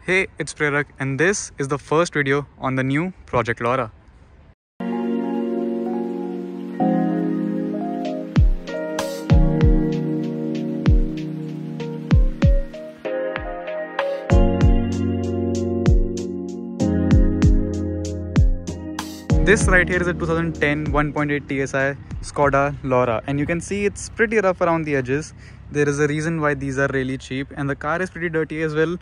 Hey, it's Prerak and this is the first video on the new Project Laura. This right here is a 2010 1.8 TSI Skoda Laura, and you can see it's pretty rough around the edges. There is a reason why these are really cheap, and the car is pretty dirty as well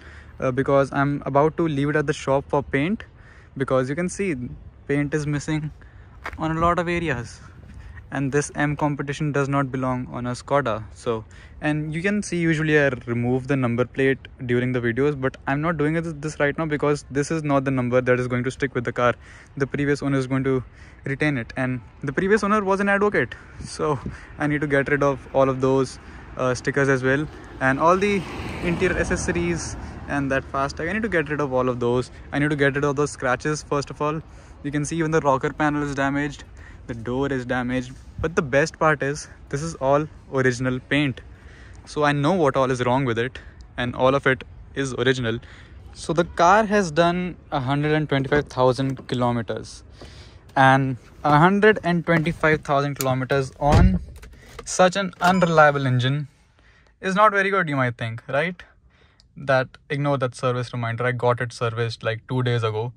because I'm about to leave it at the shop for paint, because you can see paint is missing on a lot of areas, and this M competition does not belong on a Skoda. So, and you can see usually I remove the number plate during the videos, but I'm not doing this right now because this is not the number that is going to stick with the car. The previous owner is going to retain it, and the previous owner was an advocate, so I need to get rid of all of those stickers as well, and all the interior accessories and that fast tag. I need to get rid of all of those. I need to get rid of those scratches first of all. You can see even the rocker panel is damaged, the door is damaged, but the best part is this is all original paint, so I know what all is wrong with it, and all of it is original. So the car has done 125,000 kilometers, and 125,000 kilometers on such an unreliable engine is not very good, you might think, right? That ignore that service reminder, I got it serviced like 2 days ago.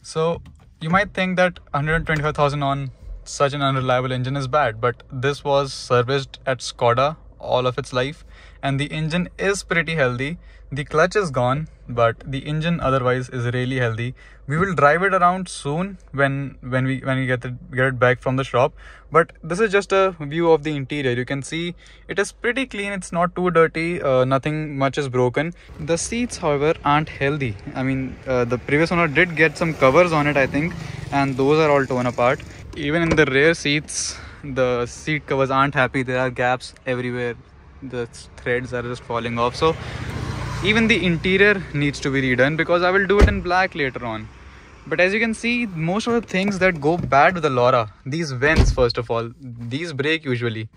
So you might think that 125,000 on such an unreliable engine is bad, but this was serviced at Skoda all of its life, and the engine is pretty healthy. The clutch is gone, but the engine otherwise is really healthy. We will drive it around soon when we get it back from the shop, but this is just a view of the interior. You can see it is pretty clean, it's not too dirty, nothing much is broken. The seats however aren't healthy. I mean, the previous owner did get some covers on it, I think, and those are all torn apart. Even in the rear seats, the seat covers aren't happy. There are gaps everywhere, the threads are just falling off. So even the interior needs to be redone, because I will do it in black later on. But as you can see, most of the things that go bad with the Laura, these vents first of all, these brake usually,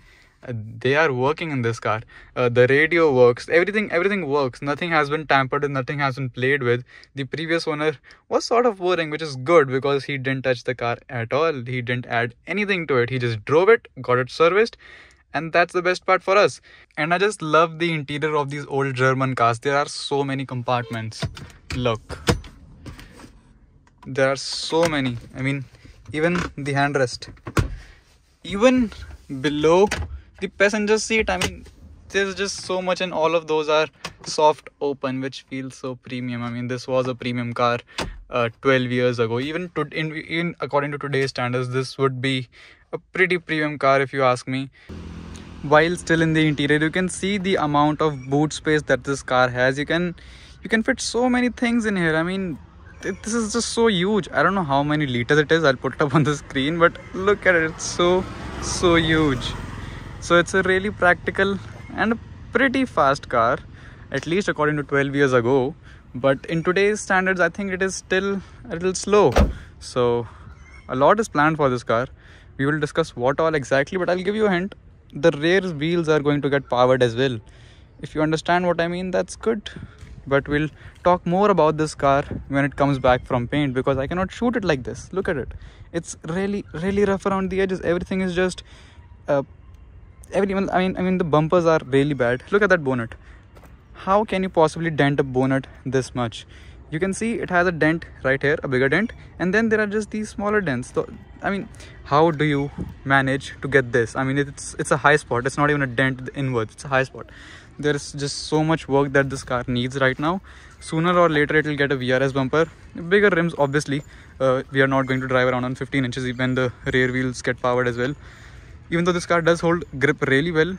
they are working in this car. The radio works, everything works. Nothing has been tampered with, nothing has been played with. The previous owner was sort of worrying, which is good, because he didn't touch the car at all. He didn't add anything to it. He just drove it, got it serviced, and that's the best part for us. And I just love the interior of these old German cars. There are so many compartments. Look, there are so many. I mean, even the handrest, even below the passenger seat, I mean, there's just so much, and all of those are soft open, which feels so premium. I mean, this was a premium car 12 years ago. Even according to today's standards, this would be a pretty premium car if you ask me. While still in the interior, you can see the amount of boot space that this car has. You can fit so many things in here. I mean, this is just so huge. I don't know how many liters it is. I'll put it up on the screen, but look at it. It's so huge. So it's a really practical and a pretty fast car, at least according to 12 years ago. But in today's standards, I think it is still a little slow. So a lot is planned for this car. We will discuss what all exactly, but I'll give you a hint. The rear wheels are going to get powered as well. If you understand what I mean, that's good. But we'll talk more about this car when it comes back from paint, because I cannot shoot it like this. Look at it. It's really rough around the edges. Everything is just I mean the bumpers are really bad. Look at that bonnet. How can you possibly dent a bonnet this much? You can see it has a dent right here, a bigger dent, and then there are just these smaller dents. So I mean, how do you manage to get this? I mean, it's a high spot. It's not even a dent inwards, it's a high spot. There is just so much work that this car needs right now. Sooner or later it will get a VRS bumper, bigger rims obviously. We are not going to drive around on 15 inches when the rear wheels get powered as well. Even though this car does hold grip really well,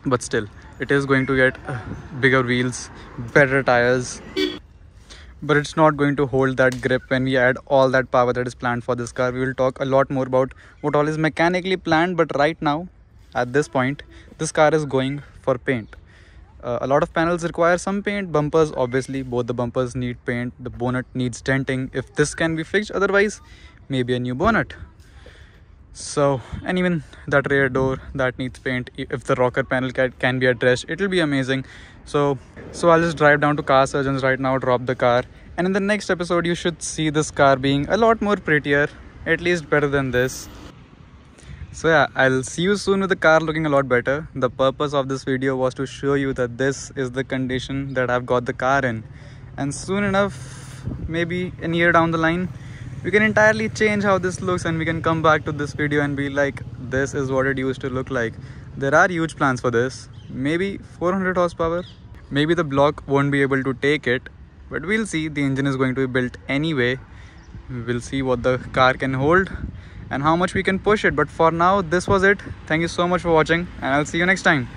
but still it is going to get bigger wheels, better tires, but it's not going to hold that grip when we add all that power that is planned for this car. We will talk a lot more about what all is mechanically planned, but right now at this point this car is going for paint. A lot of panels require some paint. Bumpers, obviously both the bumpers need paint. The bonnet needs denting if this can be fixed, otherwise maybe a new bonnet. So, and even that rear door that needs paint, if the rocker panel can be addressed, it will be amazing. So I'll just drive down to car surgeons right now, drop the car, and in the next episode you should see this car being a lot more prettier, at least better than this. So yeah, I'll see you soon with the car looking a lot better. The purpose of this video was to show you that this is the condition that I've got the car in, and soon enough, maybe a year down the line, we can entirely change how this looks, and we can come back to this video and be like, this is what it used to look like. There are huge plans for this, maybe 400 horsepower. Maybe the block won't be able to take it, but we'll see. The engine is going to be built anyway. We'll see what the car can hold and how much we can push it. But for now, this was it. Thank you so much for watching, and I'll see you next time.